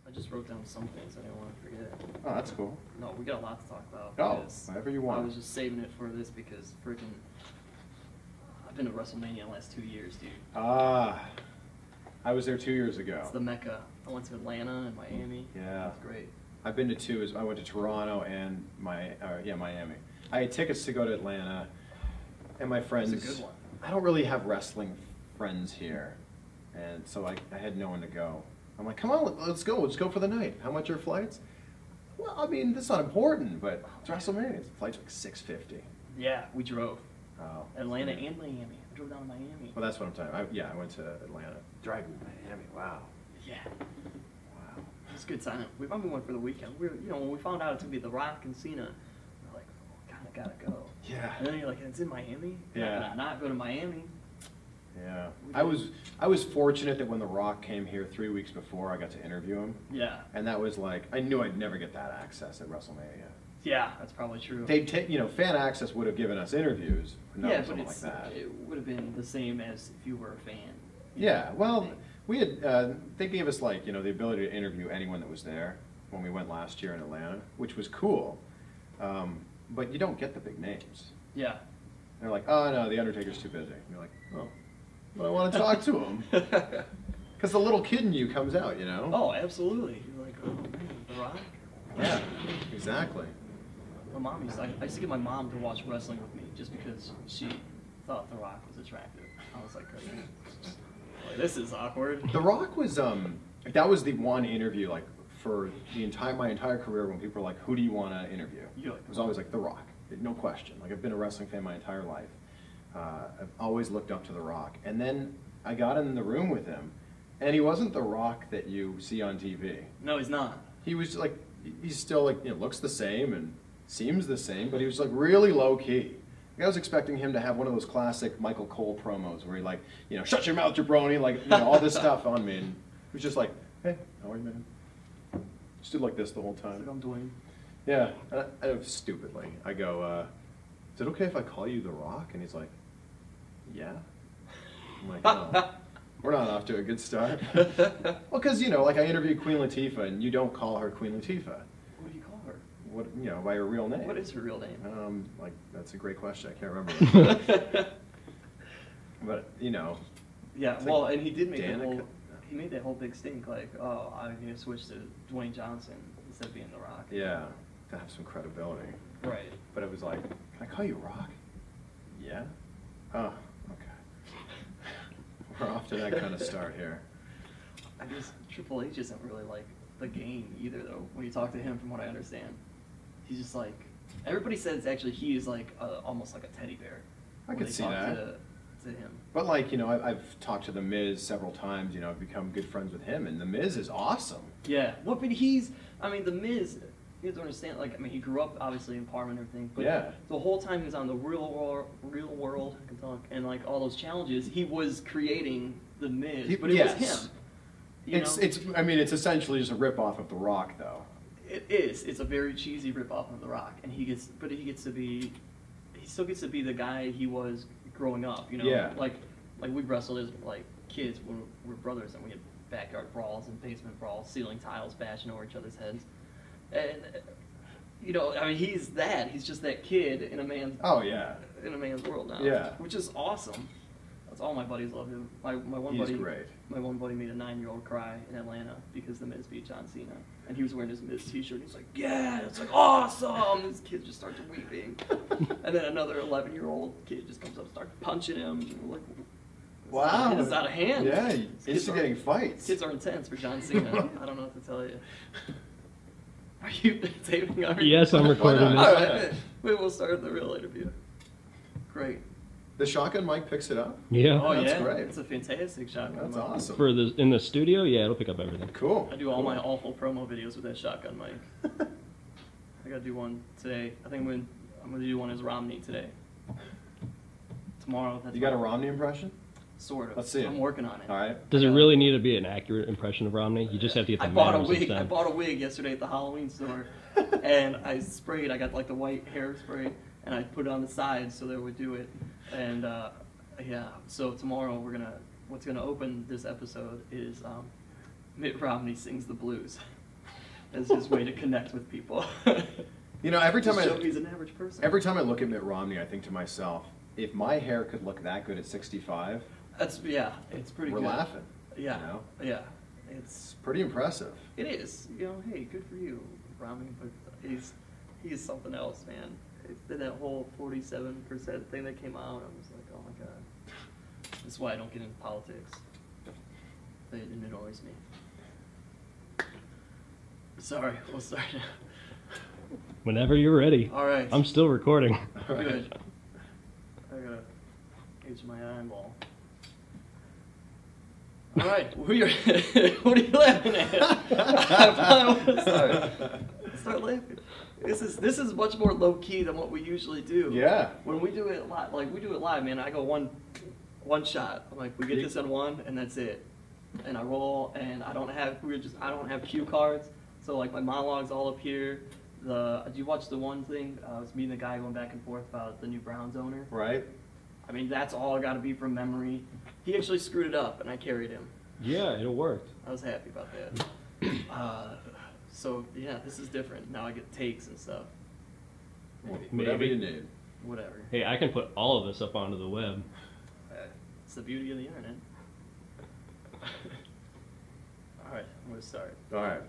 I just wrote down some things I didn't want to forget. Oh, that's cool. No, we got a lot to talk about. Oh, whatever you want. I was just saving it for this because freaking, I've been to WrestleMania the last 2 years, dude. Ah, I was there 2 years ago. It's the Mecca. I went to Atlanta and Miami. Yeah. That's great. I've been to two. I went to Toronto and Miami. I had tickets to go to Atlanta, and my friends. It's a good one. I don't really have wrestling friends here, and so I had no one to go. I'm like, come on, let's go. Let's go for the night. How much are flights? Well, I mean, that's not important, but it's WrestleMania. Flights are like $650. Yeah, we drove. Oh. Atlanta and Miami. I drove down to Miami. Well, that's what I'm talking about. I went to Atlanta. Driving to Miami. Wow. Yeah. Wow. It was a good time. We probably went for the weekend. We were, when we found out it was going to be The Rock and Cena, we were like, oh, kind of got to go. Yeah. And then you're like, it's in Miami? Yeah. Not go to Miami. Yeah. I was fortunate that when The Rock came here 3 weeks before, I got to interview him. Yeah. And that was like, I knew I'd never get that access at WrestleMania. Yeah, that's probably true. They'd take, fan access would have given us interviews, but not something like that. It would have been the same as if you were a fan. Yeah, well, we had, they gave us like, the ability to interview anyone that was there when we went last year in Atlanta, which was cool. But you don't get the big names. Yeah. They're like, oh no, the Undertaker's too busy. And you're like, oh, but I want to talk to him. Because the little kid in you comes out, Oh, absolutely. You're like, oh man, The Rock? Yeah, exactly. My mom I used to get my mom to watch wrestling with me just because she thought The Rock was attractive. I was like, this is awkward. The Rock was, that was the one interview, like, for my entire career when people were like, who do you want to interview? It was always like The Rock, no question. Like, I've been a wrestling fan my entire life. I've always looked up to The Rock. And then I got in the room with him, and he wasn't The Rock that you see on TV. No, he's not. He was like, he's still like, looks the same and seems the same, but he was like really low key. I was expecting him to have one of those classic Michael Cole promos where he like, shut your mouth, jabroni, like, all this stuff on me. And he was just like, hey, how are you, man? Just did like this the whole time. Like I'm doing. Yeah, and I stupidly, I go, is it okay if I call you The Rock? And he's like, yeah. I'm like, no, we're not off to a good start. Well, because, like I interviewed Queen Latifah, and you don't call her Queen Latifah. What do you call her? What, by her real name. What is her real name? Like, that's a great question. I can't remember. But, Yeah, well, like and he did make Danica. He made that whole big stink, like, oh, I'm going to switch to Dwayne Johnson instead of being The Rock. Yeah, to have some credibility. Right. But it was like, can I call you Rock? Yeah? Oh, okay. We're off to that kind of start here. I guess Triple H isn't really like the game either, though. When you talk to him, from what I understand, he's just like, everybody says actually he is like almost like a teddy bear. I could see that. To him. But like, I've talked to The Miz several times, I've become good friends with him, and The Miz is awesome. Yeah, well, but The Miz, you have to understand, like, he grew up obviously in Parma and everything, but yeah. The whole time he was on the real world, I can talk, and like all those challenges, he was creating The Miz, but it was him. It's essentially just a rip-off of The Rock, though. It is. It's a very cheesy rip-off of The Rock, and he still gets to be the guy he was growing up, Yeah. Like we wrestled as like kids when we were brothers, and we had backyard brawls and basement brawls, ceiling tiles bashing over each other's heads, and he's that. He's just that kid in a man's in a man's world now. Yeah, which is awesome. That's all my buddies love him. My one He's buddy, great. My one buddy made a 9-year-old cry in Atlanta because The Miz beat John Cena, and he was wearing his Miz T-shirt. He's like, "Yeah, it's like awesome!" This kid just starts weeping, and then another 11-year-old kid just comes up, and starts punching him. And we're like, wow, it's out of hand. Yeah, instigating fights. Kids are intense for John Cena. I don't know what to tell you. Are you taping? Yes, I'm recording this. All right, we'll start the real interview. Great. The shotgun mic picks it up? Yeah. Oh, that's yeah? great. It's a fantastic shotgun That's mic. awesome. In the studio, yeah, it'll pick up everything. Cool. I do all my awful promo videos with that shotgun mic. I gotta do one today. I think I'm gonna do one as Romney today. Tomorrow. You got a Romney impression? Sort of. Let's see it. I'm working on it. All right. Does it really need to be an accurate impression of Romney? You just have to get the I bought a manners wig. instead. I bought a wig yesterday at the Halloween store, and I got like the white hairspray, and I put it on the side so that it would do it. And yeah, so tomorrow what's gonna open this episode is Mitt Romney sings the blues. It's his way to connect with people. You know, every time he's an average person. every time I look at Mitt Romney, I think to myself, if my hair could look that good at 65, it's pretty we're good. laughing. Yeah, You know? yeah, It's pretty impressive. it is. You know, hey, good for you, Romney. But he's something else, man. It's been that whole 47% thing that came out. I was like, oh my god. That's why I don't get into politics. It annoys me. Sorry, we'll start now. Whenever you're ready. All right. I'm still recording. All right. Good. I gotta age my eyeball. All right, what are you laughing at? I want to start laughing. This is much more low key than what we usually do. Yeah. When we do it live, like we do it live, man. I go one shot. I'm like, we get this on one, and that's it. And I roll, and I don't have cue cards. So like my monologue's all up here. Did you watch the one thing? It was me and the guy going back and forth about the new Browns owner. Right? I mean, that's all got to be from memory. He actually screwed it up, and I carried him. Yeah, it worked. I was happy about that. So yeah, this is different. Now I get takes and stuff. Whatever you need. Whatever. Hey, I can put all of this up onto the web. It's the beauty of the internet. All right, I'm gonna start. All right.